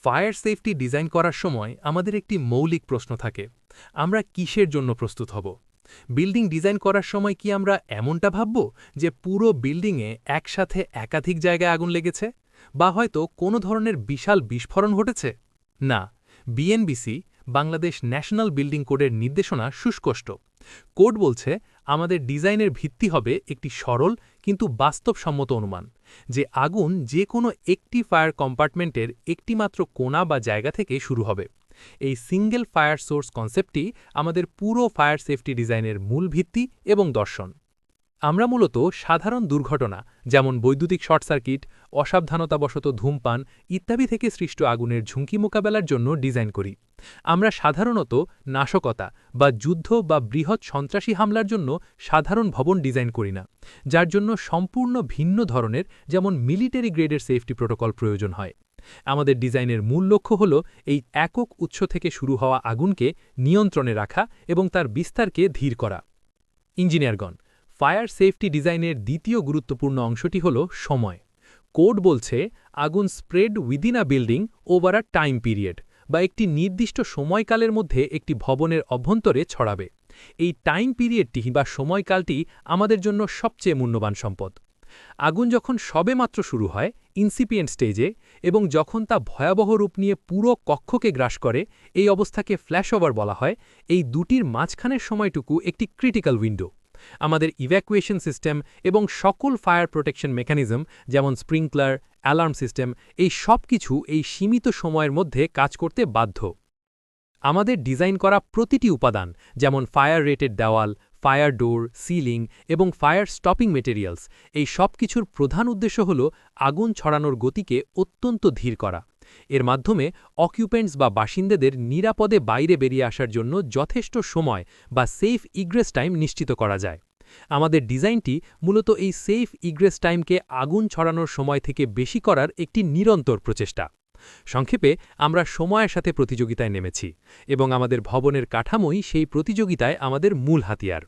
Fire safety design করার সময় আমাদের একটি মৌলিক প্রশ্ন থাকে, আমরা কিসের জন্য প্রস্তুত হব? বিল্ডিং ডিজাইন করার সময় কি আমরা এমনটা ভাবব যে পুরো বিল্ডিংয়ে একসাথে একাধিক জায়গায় আগুন লেগেছে, বা হয়তো কোনো ধরনের বিশাল বিস্ফোরণ ঘটেছে? না, বিএনবিসি বাংলাদেশ ন্যাশনাল বিল্ডিং কোডের নির্দেশনা সুস্পষ্ট। কোড বলছে আমাদের ডিজাইনের ভিত্তি হবে একটি সরল কিন্তু বাস্তবসম্মত অনুমান যে আগুন যে কোনো একটি ফায়ার কম্পার্টমেন্টের একটিমাত্র কোণা বা জায়গা থেকে শুরু হবে। এই সিঙ্গেল ফায়ার সোর্স কনসেপ্টটি আমাদের পুরো ফায়ার সেফটি ডিজাইনের মূল ভিত্তি এবং দর্শন। আমরা মূলত সাধারণ দুর্ঘটনা যেমন বৈদ্যুতিক শর্ট সার্কিট, অসাবধানতাবশত ধূমপান ইত্যাদি থেকে সৃষ্ট আগুনের ঝুঁকি মোকাবেলার জন্য ডিজাইন করি। আমরা সাধারণত নাশকতা বা যুদ্ধ বা বৃহৎ সন্ত্রাসী হামলার জন্য সাধারণ ভবন ডিজাইন করি না, যার জন্য সম্পূর্ণ ভিন্ন ধরনের যেমন মিলিটারি গ্রেডের সেফটি প্রোটোকল প্রয়োজন হয়। আমাদের ডিজাইনের মূল লক্ষ্য হল এই একক উৎস থেকে শুরু হওয়া আগুনকে নিয়ন্ত্রণে রাখা এবং তার বিস্তারকে ধীর করা। ইঞ্জিনিয়ারগণ, ফায়ার সেফটি ডিজাইনের দ্বিতীয় গুরুত্বপূর্ণ অংশটি হল সময়। কোড বলছে আগুন spread within a building over a time period, বা একটি নির্দিষ্ট সময়কালের মধ্যে একটি ভবনের অভ্যন্তরে ছড়াবে। এই টাইম পিরিয়ডটি বা সময়কালটি আমাদের জন্য সবচেয়ে মূল্যবান সম্পদ। আগুন যখন সবেমাত্র শুরু হয় ইনসিপিয়েন্ট স্টেজে এবং যখন তা ভয়াবহ রূপ নিয়ে পুরো কক্ষকে গ্রাস করে, এই অবস্থাকে ফ্ল্যাশওভার বলা হয়। এই দুটির মাঝখানের সময়টুকু একটি ক্রিটিক্যাল উইন্ডো। আমাদের ইভ্যাকুয়েশন সিস্টেম এবং সকল ফায়ার প্রোটেকশন মেকানিজম যেমন স্প্রিংকলার, অ্যালার্ম সিস্টেম, এই সব কিছু এই সীমিত সময়ের মধ্যে কাজ করতে বাধ্য। আমাদের ডিজাইন করা প্রতিটি উপাদান যেমন ফায়ার রেটেড দেওয়াল, ফায়ার ডোর, সিলিং এবং ফায়ার স্টপিং মেটেরিয়ালস, এই সব কিছুর প্রধান উদ্দেশ্য হল আগুন ছড়ানোর গতিকে অত্যন্ত ধীর করা। এর মাধ্যমে অকিউপেন্টস বা বাসিন্দাদের নিরাপদে বাইরে বেরিয়ে আসার জন্য যথেষ্ট সময় বা সেফ ইগ্রেস টাইম নিশ্চিত করা যায়। আমাদের ডিজাইনটি মূলত এই সেফ ইগ্রেস টাইমকে আগুন ছড়ানোর সময় থেকে বেশি করার একটি নিরন্তর প্রচেষ্টা। সংক্ষেপে, আমরা সময়ের সাথে প্রতিযোগিতায় নেমেছি এবং আমাদের ভবনের কাঠামোই সেই প্রতিযোগিতায় আমাদের মূল হাতিয়ার।